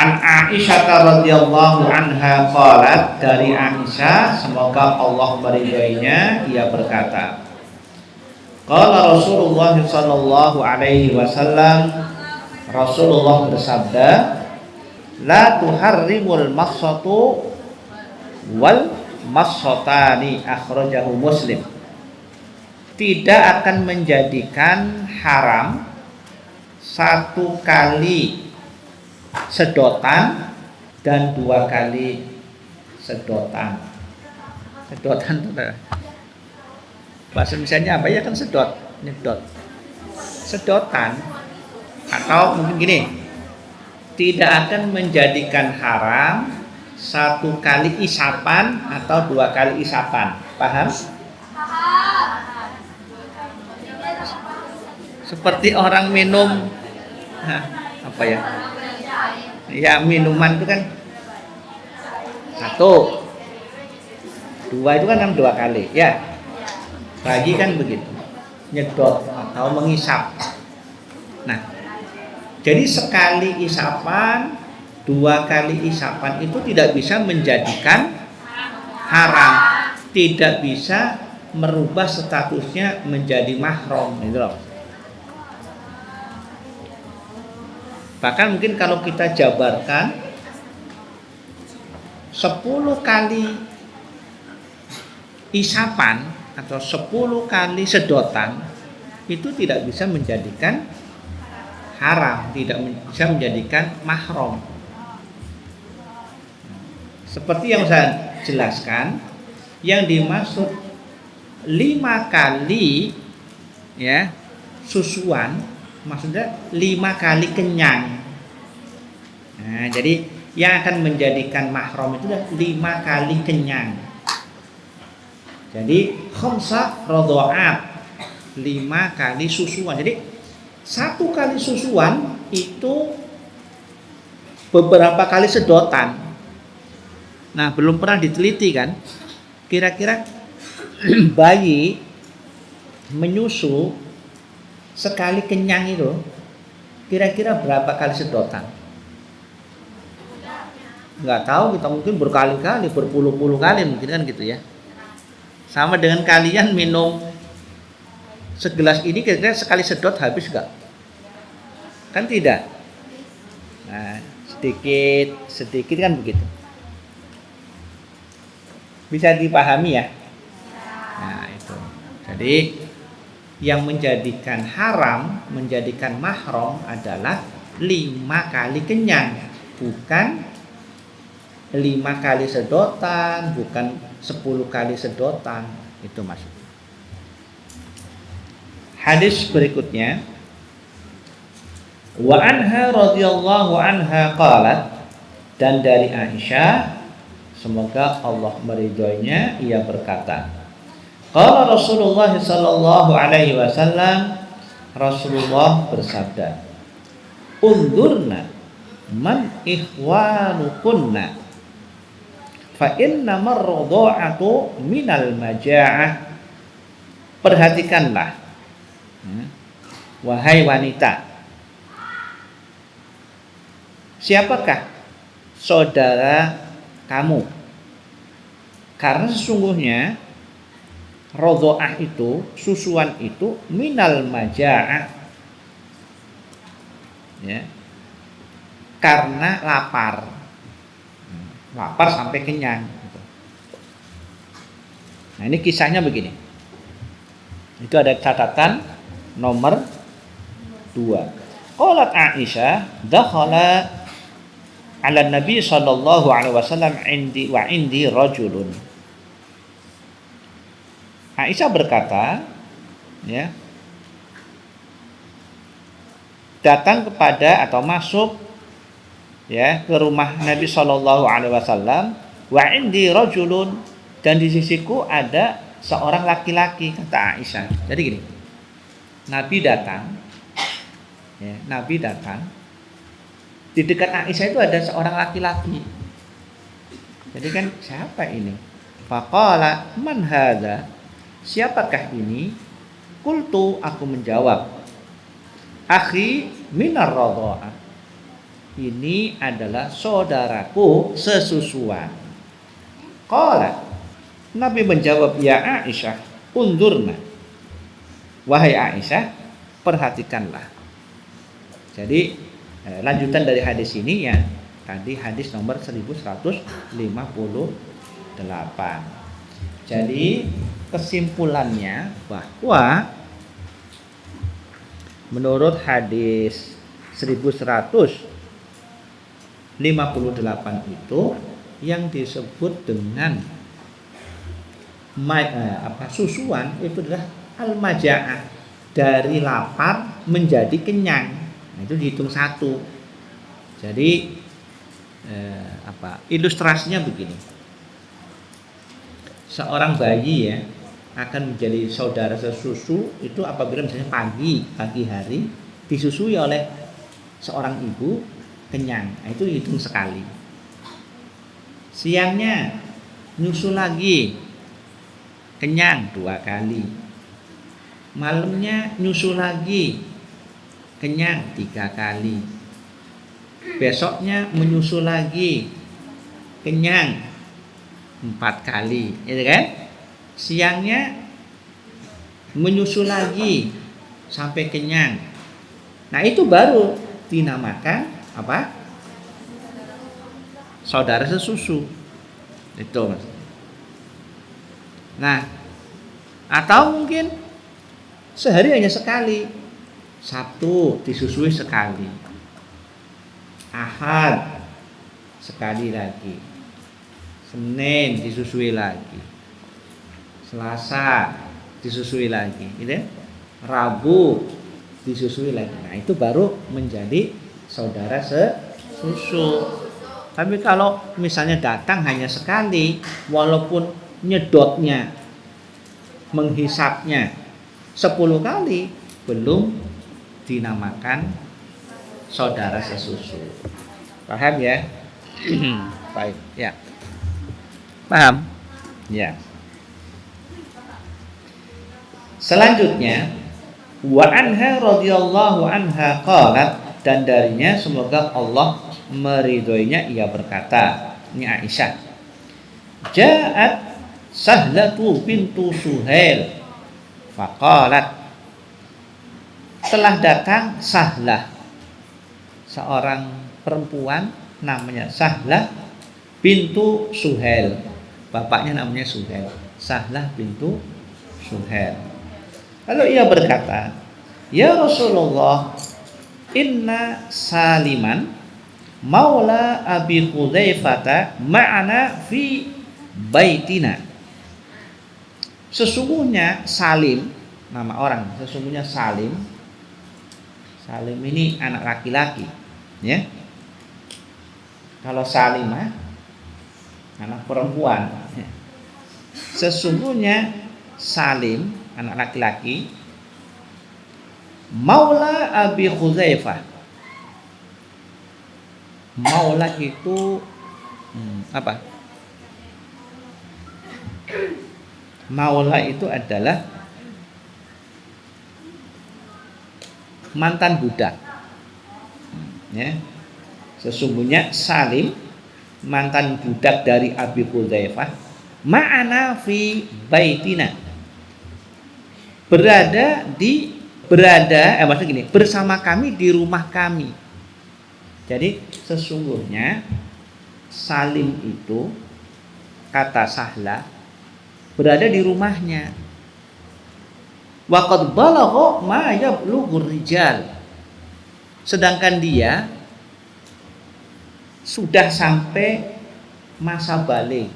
An Aisyah radhiyallahu anha qalat, dari Aisyah semoga Allah meridhoinya, ia berkata, qala Rasulullah sallallahu alaihi wasallam, Rasulullah bersabda, la tuharrimul massatu wal massatani, akhrajahu Muslim. Tidak akan menjadikan haram satu kali sedotan dan dua kali sedotan. Sedotan itu bahasa misalnya apa ya, kan sedot, nyedot. Sedotan, atau mungkin gini, tidak akan menjadikan haram satu kali isapan atau dua kali isapan. Paham? Seperti orang minum apa ya? Ya, minuman itu kan satu, dua itu kan dua kali, ya. Bagi kan begitu, nyedot atau mengisap. Nah, jadi sekali isapan, dua kali isapan itu tidak bisa menjadikan haram, tidak bisa merubah statusnya menjadi mahram, gitu loh. Bahkan mungkin kalau kita jabarkan 10 kali isapan atau 10 kali sedotan itu tidak bisa menjadikan haram, tidak bisa menjadikan mahram. Seperti yang saya jelaskan, yang dimaksud 5 kali ya susuan, maksudnya 5 kali kenyang. Nah, jadi yang akan menjadikan mahram itu 5 kali kenyang. Jadi khamsah radha'at, 5 kali susuan. Jadi 1 kali susuan itu beberapa kali sedotan. Nah, belum pernah diteliti kan, kira-kira bayi menyusu sekali kenyang itu kira-kira berapa kali sedotan? Nggak tahu, kita mungkin berkali-kali, berpuluh-puluh kali mungkin kan gitu ya. Sama dengan kalian minum segelas ini kira-kira sekali sedot habis nggak? Kan tidak. Nah, sedikit kan begitu. Bisa dipahami ya? Nah, itu. Jadi yang menjadikan haram, menjadikan mahram adalah 5 kali kenyang, bukan 5 kali sedotan, bukan 10 kali sedotan. Itu maksudnya. Hadis berikutnya, wa anha radhiyallahu anha qalat, dan dari Aisyah semoga Allah meridhoinya, ia berkata, qala Rasulullah sallallahu alaihi wasallam, Rasulullah bersabda, unzurna man ikhwanukunna fa inna marradha'atu minal maja'ah. Perhatikanlah, wahai wanita, siapakah saudara kamu? Karena sesungguhnya rodho'ah itu, susuan itu, minal maja'ah, ya, karena lapar sampai kenyang. Nah, ini kisahnya begini. Itu ada catatan nomor 2. Qalat Aisyah, dakhala ala Nabi sallallahu alaihi wasallam indi rajulun. Aisyah berkata, ya, datang kepada atau masuk ya ke rumah Nabi sallallahu alaihi wasallam, wa indi rajulun, dan di sisiku ada seorang laki-laki, kata Aisyah. Jadi gini, Nabi datang, ya, Nabi datang, di dekat Aisyah itu ada seorang laki-laki. Jadi kan siapa ini? Faqala man hadza? Siapakah ini? Qultu, aku menjawab, akhi minar radha'ah. ini adalah saudaraku sesusuan. Qala, Nabi menjawab, ya Aisyah, undurna. Wahai Aisyah, perhatikanlah. Jadi lanjutan dari hadis ini ya, tadi hadis nomor 1158. Jadi kesimpulannya bahwa menurut hadis 1158 itu yang disebut dengan susuan itu adalah al-maja'ah, dari lapar menjadi kenyang. Nah, itu dihitung satu. Jadi ilustrasinya begini. Seorang bayi ya akan menjadi saudara sesusu itu apabila misalnya pagi hari disusui oleh seorang ibu kenyang. Nah, itu dihitung sekali. Siangnya nyusu lagi kenyang 2 kali. Malamnya nyusu lagi kenyang 3 kali. Besoknya menyusu lagi kenyang 4 kali, gitu kan? Siangnya menyusu lagi sampai kenyang. Nah, itu baru dinamakan apa? Saudara sesusu. Itu Mas. Nah, atau mungkin sehari hanya sekali. Sabtu disusui sekali. Ahad sekali lagi. Senin disusui lagi. Selasa disusui lagi, gitu ya? Rabu disusui lagi. Nah, itu baru menjadi saudara sesusu. Tapi kalau misalnya datang hanya sekali, walaupun nyedotnya, menghisapnya 10 kali, belum dinamakan saudara sesusu. Paham ya? Baik, ya. Paham? Ya. Selanjutnya, wa anha radhiyallahu anha qalat, dan darinya semoga Allah meridhoinya, ia berkata, ini Aisyah, ja'at Sahlatu bintu Suhail faqalat, telah datang Sahlah, seorang perempuan namanya Sahlah bintu Suhail, bapaknya namanya Suhail, Sahlah bintu Suhail. Lalu ia berkata, ya Rasulullah, inna Saliman maula Abi Hudzaifah ma'ana fi baitina. Sesungguhnya Salim, nama orang, sesungguhnya Salim ini anak laki-laki, ya. Kalau Salimah anak perempuan. Sesungguhnya Salim anak laki-laki maula Abi Hudzaifah. Maula itu apa? Maula itu adalah mantan budak. Ya. Sesungguhnya Salim mantan budak dari Abi Hudzaifah ma'ana fi baitina. Maksudnya gini, bersama kami di rumah kami. Jadi sesungguhnya Salim itu, kata Sahlah, berada di rumahnya. Wa qad balagha ma yablughur rijal. Sedangkan dia sudah sampai masa baligh.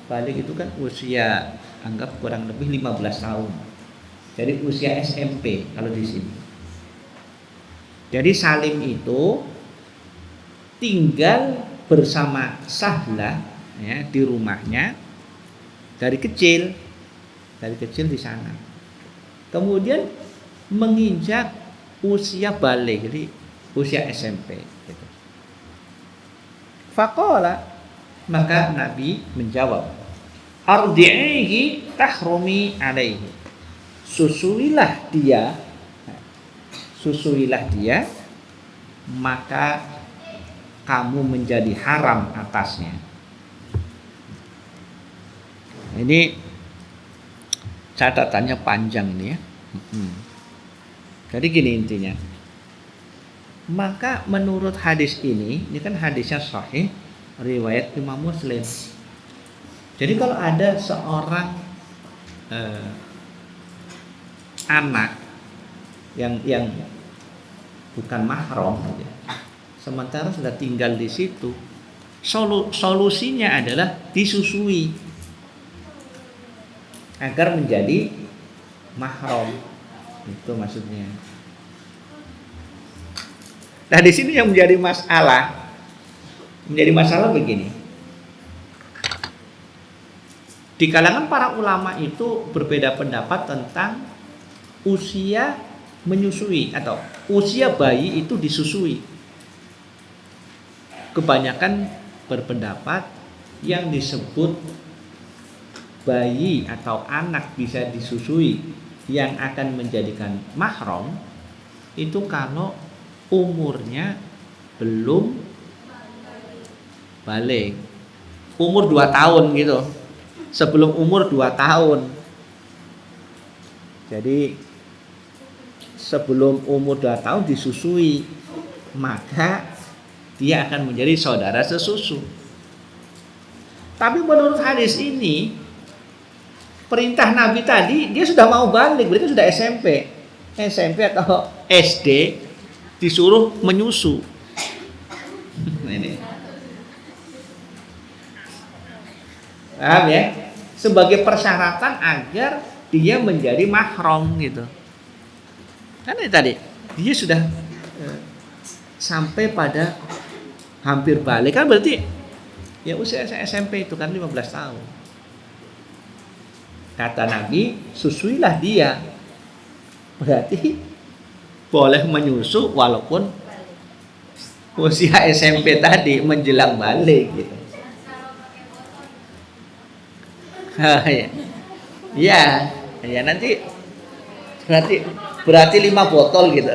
Baligh itu kan usia anggap kurang lebih 15 tahun. Jadi usia SMP kalau di sini. Jadi Salim itu tinggal bersama Sahlah ya, di rumahnya dari kecil di sana. Kemudian menginjak usia baligh, jadi usia SMP gitu. Faqala, maka Nabi menjawab, ardi'ihi tahrumi alaihi. Susuilah dia maka kamu menjadi haram atasnya. Ini catatannya panjang nih ya. Jadi gini intinya. Maka menurut hadis ini kan hadisnya sahih, riwayat Imam Muslim. Jadi kalau ada seorang anak yang bukan mahram, sementara sudah tinggal di situ, solusinya adalah disusui agar menjadi mahram. Itu maksudnya. Nah di sini yang menjadi masalah begini. Di kalangan para ulama itu berbeda pendapat tentang usia menyusui atau usia bayi itu disusui. Kebanyakan berpendapat yang disebut bayi atau anak bisa disusui yang akan menjadikan mahram itu kalau umurnya belum balik, umur 2 tahun gitu, sebelum umur 2 tahun. Jadi sebelum umur 2 tahun disusui, maka dia akan menjadi saudara sesusu. Tapi menurut hadis ini, perintah Nabi tadi dia sudah mau balik, berarti sudah SMP atau SD disuruh menyusu. Ini. Paham ya? Sebagai persyaratan agar dia menjadi mahram gitu. Karena tadi dia sudah sampai pada hampir balik, kan berarti ya usia SMP itu kan 15 tahun. Kata Nabi, susuilah dia. Berarti boleh menyusu walaupun usia SMP tadi menjelang balik gitu. Ya nanti berarti 5 botol gitu.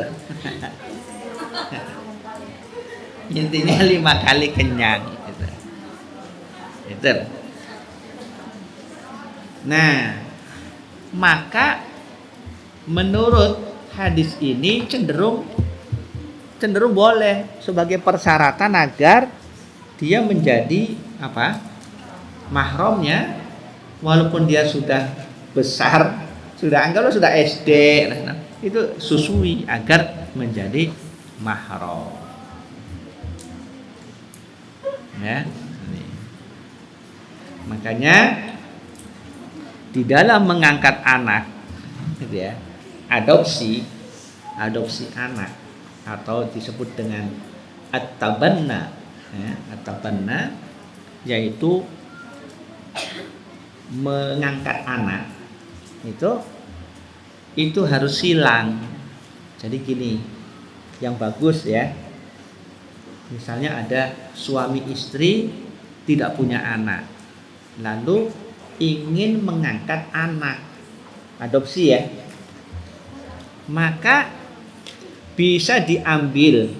Intinya 5 kali kenyang gitu. Itu. Nah, maka menurut hadis ini cenderung boleh sebagai persyaratan agar dia menjadi mahramnya, walaupun dia sudah besar, anggaplah sudah SD, itu susui agar menjadi mahram. Ya, makanya di dalam mengangkat anak, gitu ya, adopsi anak atau disebut dengan at-tabanna, ya, at-tabanna yaitu mengangkat anak itu harus silang. Jadi gini, yang bagus ya, misalnya ada suami istri tidak punya anak, lalu ingin mengangkat anak adopsi ya, maka bisa diambilkan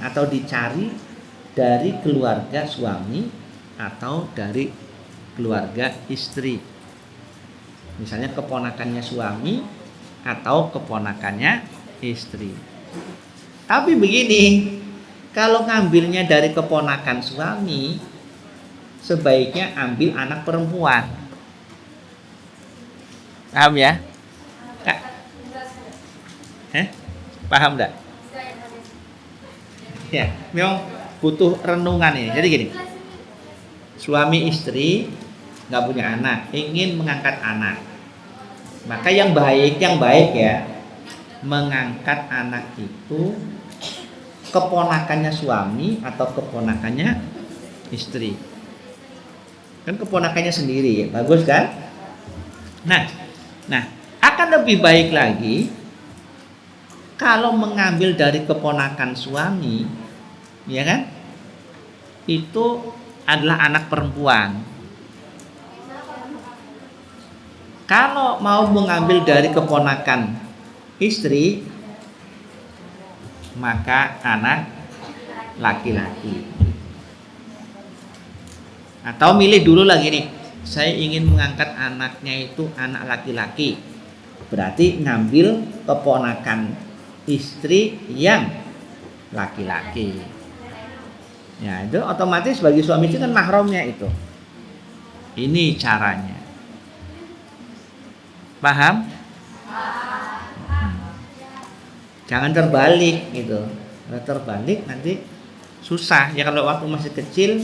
atau dicari dari keluarga suami atau dari keluarga istri. Misalnya keponakannya suami atau keponakannya istri. Tapi begini, kalau ngambilnya dari keponakan suami, sebaiknya ambil anak perempuan. Paham ya? Kak? Paham enggak? Ya, memang butuh renungan ini. Jadi gini, suami istri nggak punya anak, ingin mengangkat anak, maka yang baik ya, mengangkat anak itu keponakannya suami atau keponakannya istri. Kan keponakannya sendiri ya, bagus kan? Nah, akan lebih baik lagi kalau mengambil dari keponakan suami, ya kan? Itu adalah anak perempuan. Kalau mau mengambil dari keponakan istri, maka anak laki-laki. Atau milih dulu lagi nih, saya ingin mengangkat anaknya itu anak laki-laki, berarti ngambil keponakan istri yang laki-laki. Ya itu otomatis bagi suami itu kan mahramnya itu. Ini caranya. Paham? Jangan terbalik gitu. Kalau terbalik nanti susah. Ya kalau waktu masih kecil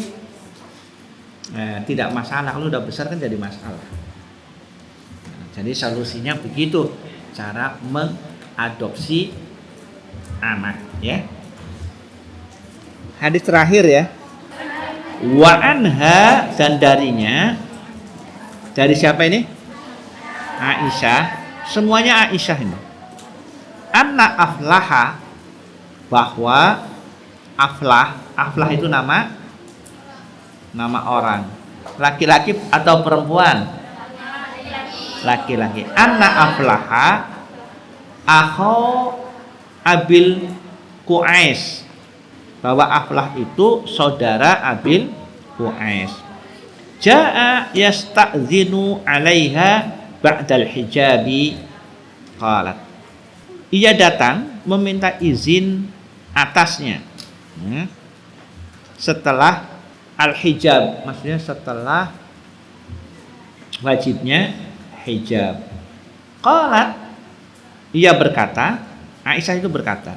tidak masalah. Kalau udah besar kan jadi masalah. Jadi solusinya begitu cara mengadopsi anak, ya. Hadis terakhir ya. Wa anha, dan darinya, dari siapa ini? Aisyah. Semuanya Aisyah ini. Anna Aflaha, bahwa Aflah itu nama orang. Laki-laki atau perempuan? Laki-laki. Anna Aflaha akho Abil Qais, bahwa Aflah itu saudara Abil Qais. Ja'a yasta'zinu 'alaiha ba'dal hijabi qalat. Ia datang meminta izin atasnya setelah al-hijab, maksudnya setelah wajibnya hijab. Qalat, ia berkata, Aisyah itu berkata,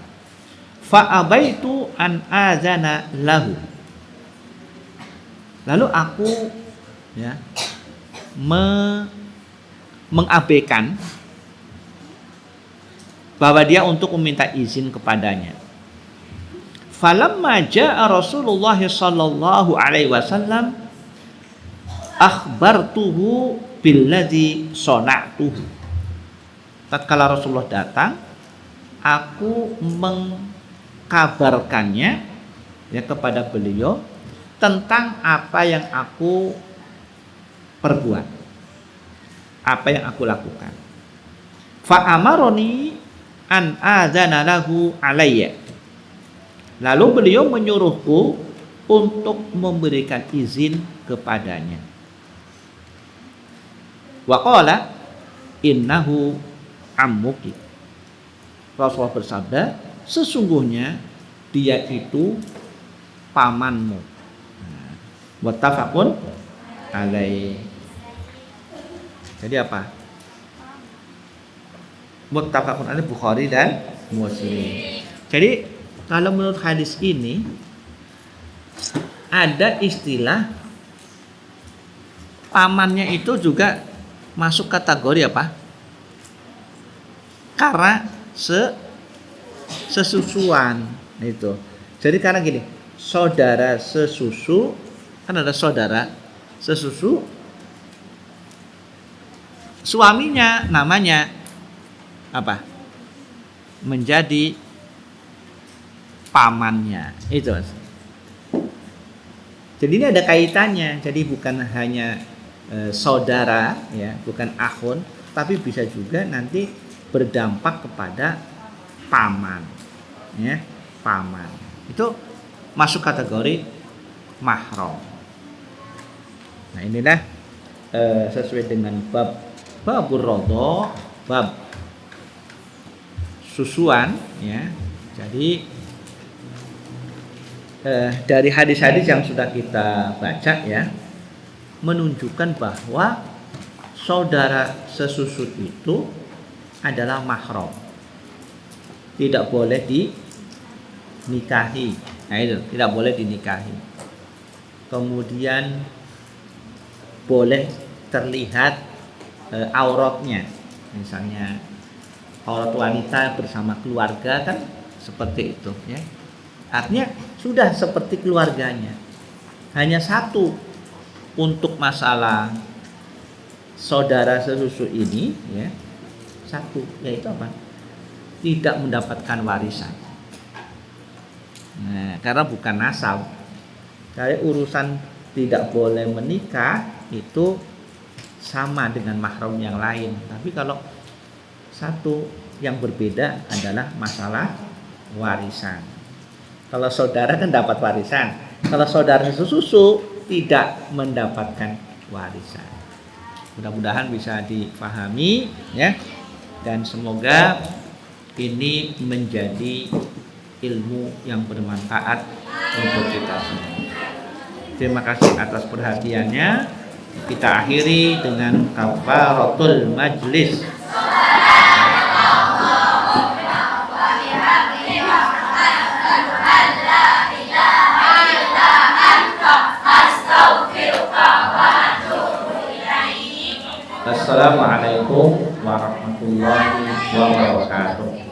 fa abaitu an azana lahu. Lalu aku mengabaikan bahwa dia untuk meminta izin kepadanya. Falamma jaa Rasulullah sallallahu alaihi wasallam akhbartuhu billadzi sana'tuhu. Tatkala Rasulullah datang, aku mengkabarkannya kepada beliau tentang apa yang aku perbuat, apa yang aku lakukan. Fa amaroni an adzana lahu alayya. Lalu beliau menyuruhku untuk memberikan izin kepadanya. Wa qala innahu ammuki. Rasulullah bersabda, sesungguhnya dia itu pamanmu. Muttafaqun alaih. Jadi apa? Muttafaqun alaih Bukhari dan Muslim. Jadi kalau menurut hadis ini ada istilah pamannya itu juga masuk kategori apa? Karena sesusuan itu. Jadi karena gini, saudara sesusu, kan ada saudara sesusu, suaminya namanya apa? Menjadi pamannya. Itu. Jadi ini ada kaitannya. Jadi bukan hanya saudara, ya, bukan akhun, tapi bisa juga nanti berdampak kepada paman, ya, paman. Itu masuk kategori mahram. Nah, inilah sesuai dengan babur rodho, bab susuan, ya. Jadi dari hadis-hadis yang sudah kita baca, ya, menunjukkan bahwa saudara sesusu itu adalah mahram, tidak boleh dinikahi. Nah, itu tidak boleh dinikahi. Kemudian boleh terlihat auratnya, misalnya aurat wanita bersama keluarga, kan seperti itu, ya. Artinya sudah seperti keluarganya. Hanya satu untuk masalah saudara sesusu ini, ya, satu, yaitu apa? Tidak mendapatkan warisan. Nah, karena bukan nasab. Kayak urusan tidak boleh menikah itu sama dengan mahram yang lain. Tapi kalau satu yang berbeda adalah masalah warisan. Kalau saudara kan dapat warisan. Kalau saudara sesusu tidak mendapatkan warisan. Mudah-mudahan bisa dipahami ya. Dan semoga ini menjadi ilmu yang bermanfaat untuk kita semua. Terima kasih atas perhatiannya. Kita akhiri dengan kafaratul majlis. Assalamualaikum warahmatullahi wabarakatuh.